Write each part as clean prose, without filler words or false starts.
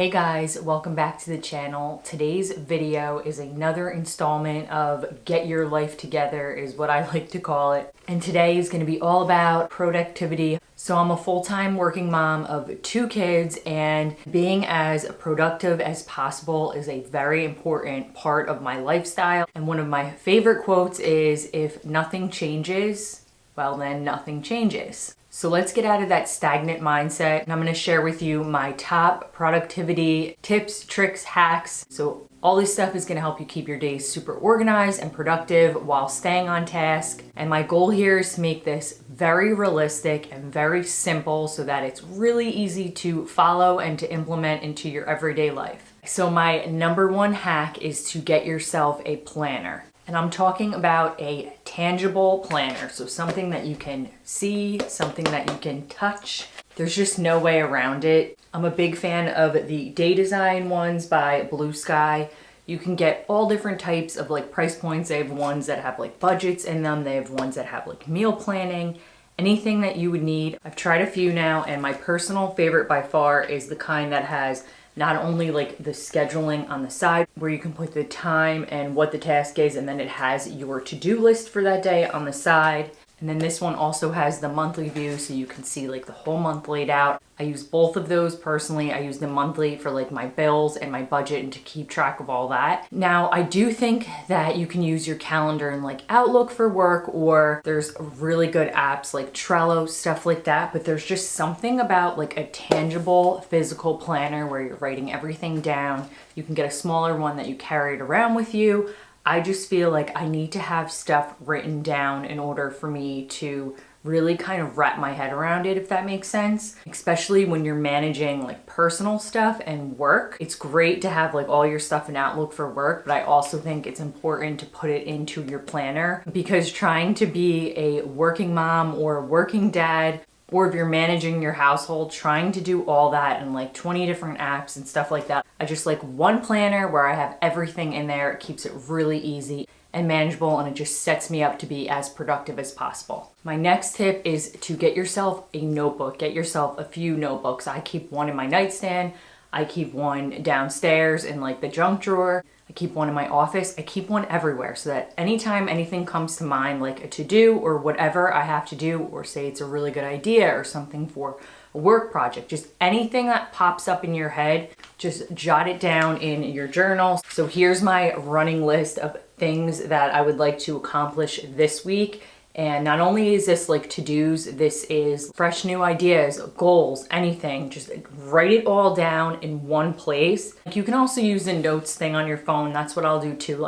Hey guys, welcome back to the channel. Today's video is another installment of Get Your Life Together is what I like to call it. And today is going to be all about productivity. So I'm a full-time working mom of 2 kids, and being as productive as possible is a very important part of my lifestyle. And one of my favorite quotes is, if nothing changes, well then nothing changes. So let's get out of that stagnant mindset, and I'm going to share with you my top productivity tips, tricks, hacks. So all this stuff is going to help you keep your days super organized and productive while staying on task. And my goal here is to make this very realistic and very simple so that it's really easy to follow and to implement into your everyday life. So my number one hack is to get yourself a planner. And I'm talking about a tangible planner, so something that you can see, something that you can touch. There's just no way around it. I'm a big fan of the Day Design ones by Blue Sky. You can get all different types of price points. They have ones that have budgets in them. They have ones that have meal planning, anything that you would need. I've tried a few now, and my personal favorite by far is the kind that has not only the scheduling on the side where you can put the time and what the task is, and then it has your to-do list for that day on the side. And then this one also has the monthly view, so you can see the whole month laid out. I use both of those personally. I use the monthly for my bills and my budget and to keep track of all that. Now, I do think that you can use your calendar in Outlook for work, or there's really good apps like Trello, stuff like that. But there's just something about a tangible physical planner where you're writing everything down. You can get a smaller one that you carry it around with you. I just feel like I need to have stuff written down in order for me to really kind of wrap my head around it, if that makes sense. Especially when you're managing personal stuff and work. It's great to have all your stuff in Outlook for work, but I also think it's important to put it into your planner, because trying to be a working mom or a working dad, or if you're managing your household, trying to do all that in 20 different apps and stuff like that. I just like one planner where I have everything in there. It keeps it really easy and manageable, and it just sets me up to be as productive as possible. My next tip is to get yourself a notebook. Get yourself a few notebooks. I keep one in my nightstand. I keep one downstairs in the junk drawer. I keep one in my office. I keep one everywhere so that anytime anything comes to mind, like a to-do or whatever I have to do, or say it's a really good idea or something for a work project, just anything that pops up in your head, just jot it down in your journal. So here's my running list of things that I would like to accomplish this week. And not only is this to-dos, this is fresh new ideas, goals, anything. Just write it all down in one place. You can also use the notes thing on your phone. That's what I'll do too.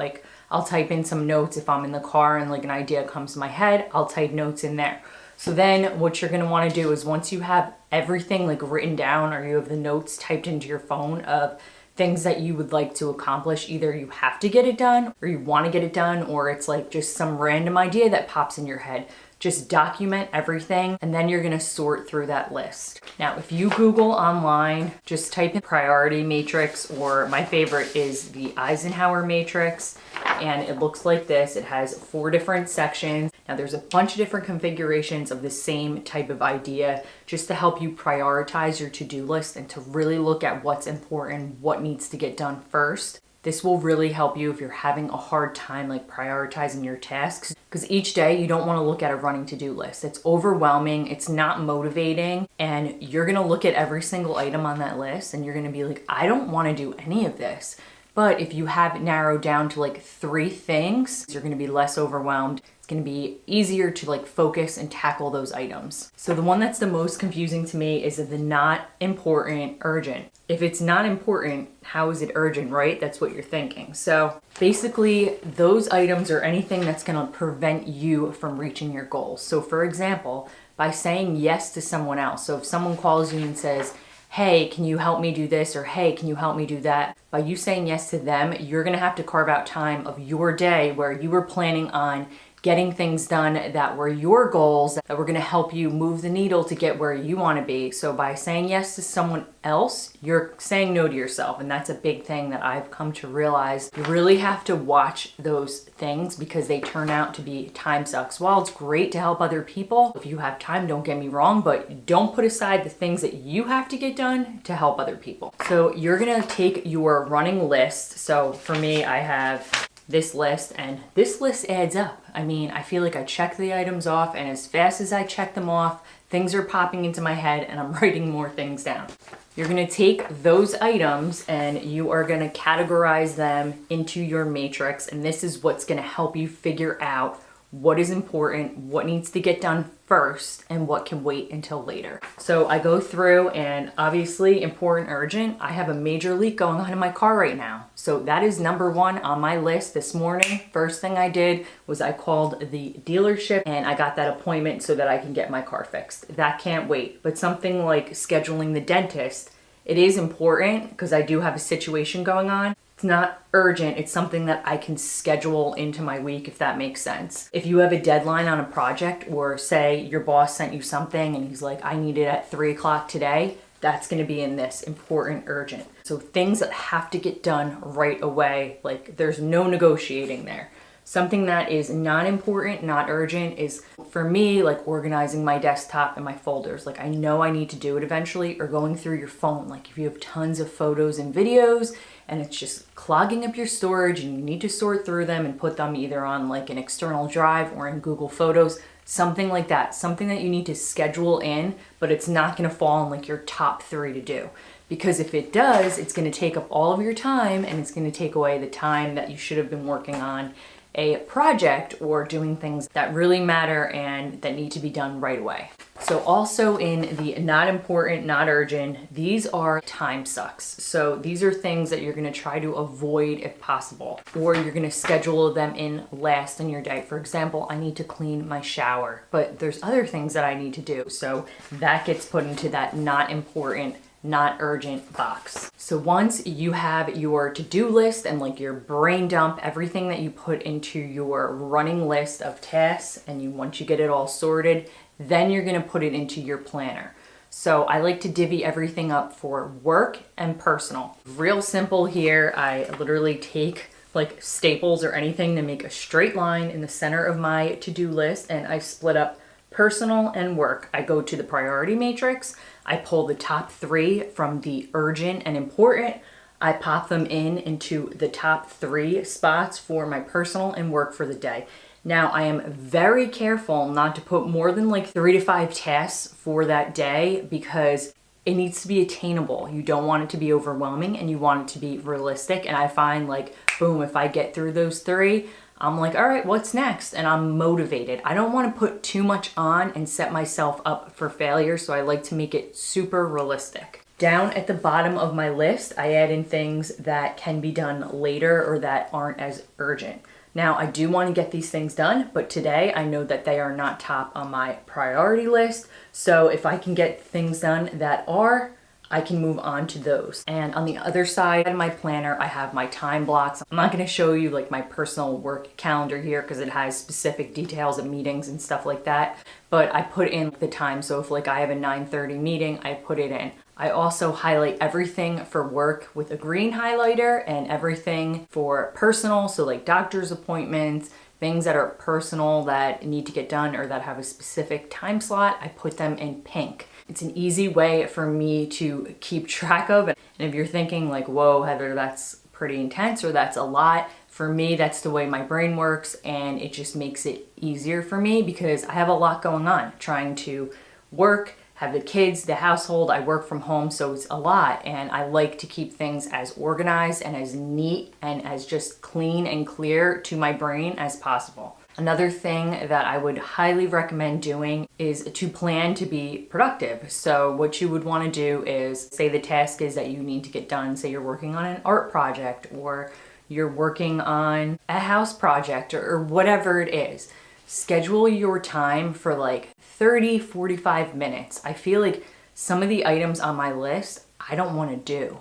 I'll type in some notes if I'm in the car and an idea comes to my head, I'll type notes in there. So then what you're gonna wanna do is, once you have everything written down, or you have the notes typed into your phone of things that you would like to accomplish, either you have to get it done or you want to get it done, or it's just some random idea that pops in your head. Just document everything, and then you're going to sort through that list. Now, if you Google online, just type in priority matrix, or my favorite is the Eisenhower matrix, and it looks like this. It has 4 different sections. Now, there's a bunch of different configurations of the same type of idea, just to help you prioritize your to-do list and to really look at what's important, what needs to get done first. This will really help you if you're having a hard time prioritizing your tasks, because each day you don't want to look at a running to-do list. It's overwhelming, it's not motivating, and you're going to look at every single item on that list and you're going to be I don't want to do any of this. But if you have it narrowed down to 3 things, you're going to be less overwhelmed. It's going to be easier to focus and tackle those items. So the one that's the most confusing to me is the not important, urgent. If it's not important, how is it urgent, right? That's what you're thinking. So basically, those items are anything that's going to prevent you from reaching your goals. So for example, by saying yes to someone else. So if someone calls you and says, hey, can you help me do this? Or hey, can you help me do that? By you saying yes to them, you're going to have to carve out time of your day where you were planning on getting things done that were your goals, that were gonna help you move the needle to get where you wanna be. So by saying yes to someone else, you're saying no to yourself. And that's a big thing that I've come to realize. You really have to watch those things because they turn out to be time sucks. While it's great to help other people, if you have time, don't get me wrong, but don't put aside the things that you have to get done to help other people. So you're gonna take your running list. So for me, I have this list, and this list adds up. I mean, I feel like I check the items off, and as fast as I check them off, things are popping into my head and I'm writing more things down. You're gonna take those items and you are gonna categorize them into your matrix, and this is what's gonna help you figure out what is important, what needs to get done first, and what can wait until later. So I go through, and obviously important, urgent. I have a major leak going on in my car right now. So that is number one on my list this morning. First thing I did was I called the dealership and I got that appointment so that I can get my car fixed. That can't wait. But something like scheduling the dentist, it is important because I do have a situation going on. It's not urgent. It's something that I can schedule into my week, if that makes sense. If you have a deadline on a project, or say your boss sent you something and he's like, I need it at 3 o'clock today, that's gonna be in this important, urgent. So things that have to get done right away, like there's no negotiating there. Something that is not important, not urgent is, for me, like organizing my desktop and my folders. Like I know I need to do it eventually, or going through your phone. Like if you have tons of photos and videos and it's just clogging up your storage and you need to sort through them and put them either on like an external drive or in Google Photos, something like that. Something that you need to schedule in, but it's not gonna fall in like your top 3 to do. Because if it does, it's gonna take up all of your time and it's gonna take away the time that you should have been working on a project or doing things that really matter and that need to be done right away. So also in the not important, not urgent, these are time sucks. So these are things that you're gonna try to avoid if possible, or you're gonna schedule them in last in your day. For example, I need to clean my shower, but there's other things that I need to do. So that gets put into that not important, not urgent box. So once you have your to-do list and like your brain dump, everything that you put into your running list of tasks, and once you get it all sorted, then you're gonna put it into your planner. So I like to divvy everything up for work and personal. Real simple here. I literally take like staples or anything to make a straight line in the center of my to-do list, and I split up personal and work. I go to the priority matrix. I pull the top 3 from the urgent and important. I pop them into the top 3 spots for my personal and work for the day. Now, I am very careful not to put more than like 3 to 5 tasks for that day because it needs to be attainable. You don't want it to be overwhelming and you want it to be realistic. And I find like, boom, if I get through those 3, I'm like, all right, what's next? And I'm motivated. I don't want to put too much on and set myself up for failure. So I like to make it super realistic. Down at the bottom of my list, I add in things that can be done later or that aren't as urgent. Now, I do want to get these things done, but today I know that they are not top on my priority list. So if I can get things done that are, I can move on to those. And on the other side of my planner, I have my time blocks. I'm not gonna show you like my personal work calendar here because it has specific details of meetings and stuff like that. But I put in the time. So if like I have a 9:30 meeting, I put it in. I also highlight everything for work with a green highlighter and everything for personal. So like doctor's appointments, things that are personal that need to get done or that have a specific time slot, I put them in pink. It's an easy way for me to keep track of. And if you're thinking like, whoa, Heather, that's pretty intense or that's a lot, for me, that's the way my brain works, and it just makes it easier for me because I have a lot going on, trying to work, have the kids, the household. I work from home, so it's a lot, and I like to keep things as organized and as neat and as just clean and clear to my brain as possible. Another thing that I would highly recommend doing is to plan to be productive. So what you would want to do is, say the task is that you need to get done, say you're working on an art project or you're working on a house project or whatever it is. Schedule your time for like 30, 45 minutes. I feel like some of the items on my list, I don't want to do.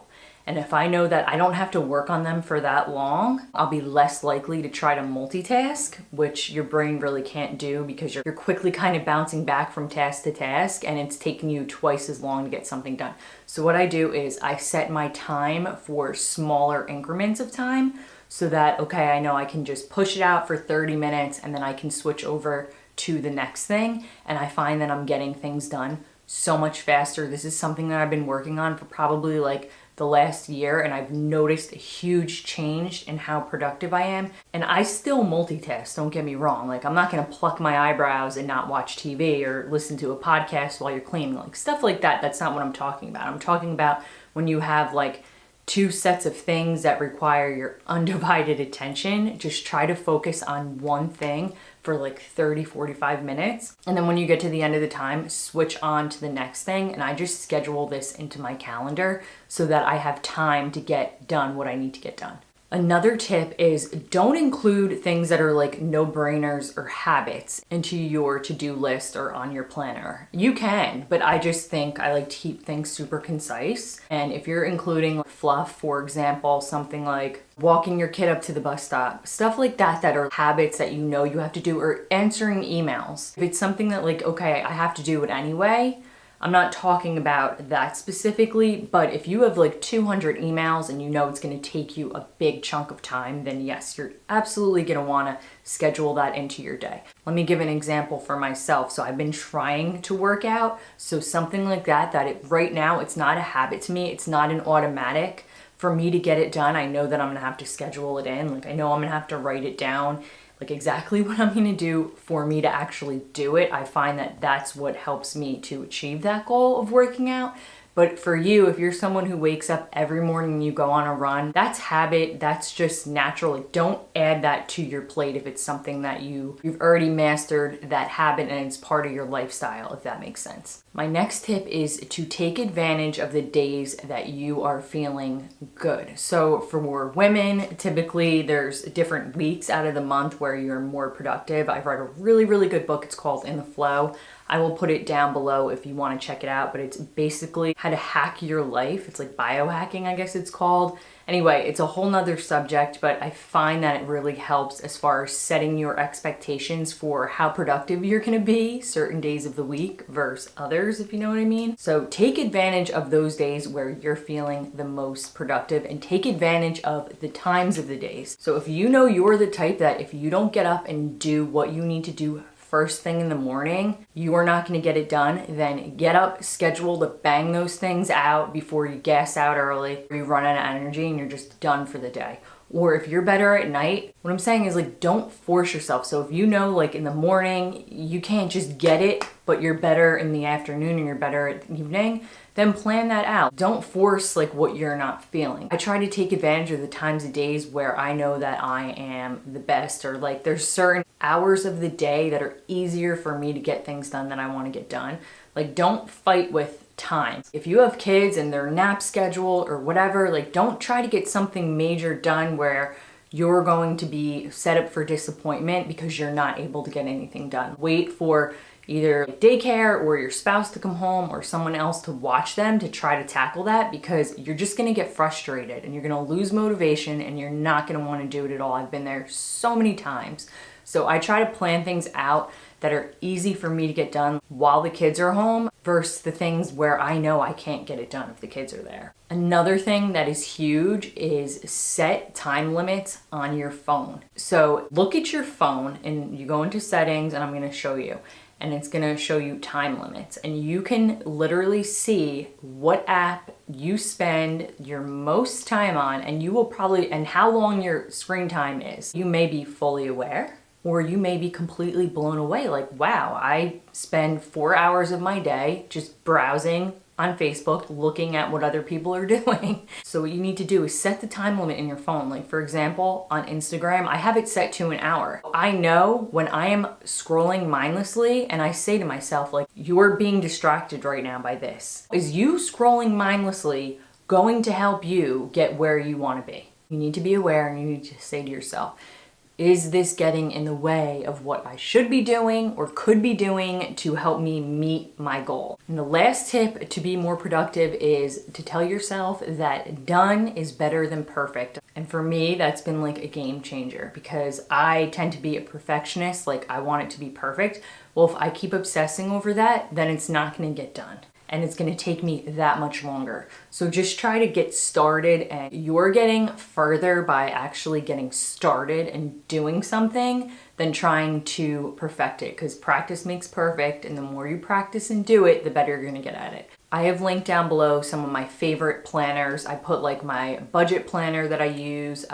And if I know that I don't have to work on them for that long, I'll be less likely to try to multitask, which your brain really can't do because you're quickly kind of bouncing back from task to task and it's taking you twice as long to get something done. So what I do is I set my time for smaller increments of time so that, okay, I know I can just push it out for 30 minutes and then I can switch over to the next thing. And I find that I'm getting things done so much faster. This is something that I've been working on for probably like the last year, and I've noticed a huge change in how productive I am. And I still multitask, don't get me wrong. Like, I'm not gonna pluck my eyebrows and not watch TV or listen to a podcast while you're cleaning. Like, stuff like that, that's not what I'm talking about. I'm talking about when you have like two sets of things that require your undivided attention. Just try to focus on one thing for like 30, 45 minutes. And then when you get to the end of the time, switch on to the next thing. And I just schedule this into my calendar so that I have time to get done what I need to get done. Another tip is don't include things that are like no-brainers or habits into your to-do list or on your planner. You can, but I just think I like to keep things super concise. And if you're including fluff, for example, something like walking your kid up to the bus stop, stuff like that that are habits that you know you have to do, or answering emails. If it's something that like, okay, I have to do it anyway, I'm not talking about that specifically, but if you have like 200 emails and you know it's going to take you a big chunk of time, then yes, you're absolutely going to want to schedule that into your day. Let me give an example for myself. So I've been trying to work out. So something like that right now, it's not a habit to me. It's not an automatic. For me to get it done, I know that I'm going to have to schedule it in. Like, I know I'm going to have to write it down, like exactly what I'm gonna do for me to actually do it. I find that that's what helps me to achieve that goal of working out. But for you, if you're someone who wakes up every morning and you go on a run, that's habit, that's just natural. Like, don't add that to your plate if it's something that you've already mastered that habit and it's part of your lifestyle, if that makes sense. My next tip is to take advantage of the days that you are feeling good. So for women, typically there's different weeks out of the month where you're more productive. I've read a really, really good book. It's called In the Flow. I will put it down below if you want to check it out, but it's basically how to hack your life. It's like biohacking, I guess it's called. Anyway, it's a whole nother subject, but I find that it really helps as far as setting your expectations for how productive you're going to be certain days of the week versus others, if you know what I mean. So take advantage of those days where you're feeling the most productive and take advantage of the times of the days. So if you know you're the type that if you don't get up and do what you need to do first thing in the morning, you are not going to get it done, then get up, schedule to bang those things out before you gas out early, or you run out of energy and you're just done for the day. Or if you're better at night, what I'm saying is like, don't force yourself. So if you know like in the morning, you can't just get it, but you're better in the afternoon and you're better at the evening, then plan that out. Don't force like what you're not feeling. I try to take advantage of the times of days where I know that I am the best, or like there's certain hours of the day that are easier for me to get things done that I want to get done. Like, don't fight with time. If you have kids and their nap schedule or whatever, like don't try to get something major done where you're going to be set up for disappointment because you're not able to get anything done. Wait for either daycare or your spouse to come home or someone else to watch them to try to tackle that, because you're just going to get frustrated and you're going to lose motivation and you're not going to want to do it at all. I've been there so many times. So I try to plan things out that are easy for me to get done while the kids are home versus the things where I know I can't get it done if the kids are there. Another thing that is huge is set time limits on your phone. So look at your phone and you go into settings, and I'm going to show you. And it's going to show you time limits, and you can literally see what app you spend your most time on, and you will probably, and how long your screen time is. You may be fully aware, or you may be completely blown away. Like, wow, I spend 4 hours of my day just browsing on Facebook, looking at what other people are doing. So what you need to do is set the time limit in your phone. Like, for example, on Instagram, I have it set to an hour. I know when I am scrolling mindlessly and I say to myself, like, you're being distracted right now by this. Is you scrolling mindlessly going to help you get where you want to be? You need to be aware, and you need to say to yourself, Is this getting in the way of what I should be doing or could be doing to help me meet my goal? And the last tip to be more productive is to tell yourself that done is better than perfect. And for me, that's been like a game changer because I tend to be a perfectionist. Like, I want it to be perfect. Well, if I keep obsessing over that, then it's not going to get done. And it's gonna take me that much longer. So just try to get started, and you're getting further by actually getting started and doing something than trying to perfect it, because practice makes perfect, and the more you practice and do it, the better you're gonna get at it. I have linked down below some of my favorite planners. I put like my budget planner that I use.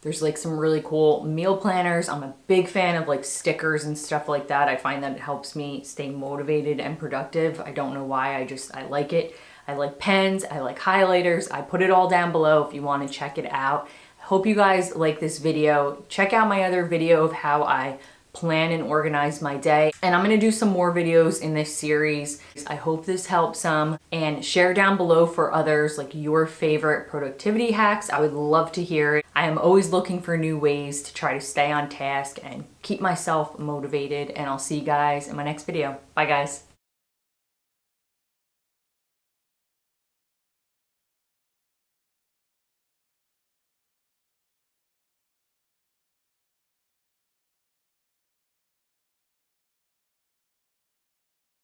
There's like some really cool meal planners. I'm a big fan of like stickers and stuff like that. I find that it helps me stay motivated and productive. I don't know why, I like it. I like pens, I like highlighters. I put it all down below if you want to check it out. I hope you guys like this video. Check out my other video of how I plan and organize my day. And I'm gonna do some more videos in this series. I hope this helps some, and share down below for others like your favorite productivity hacks. I would love to hear it. I am always looking for new ways to try to stay on task and keep myself motivated, and I'll see you guys in my next video. Bye guys.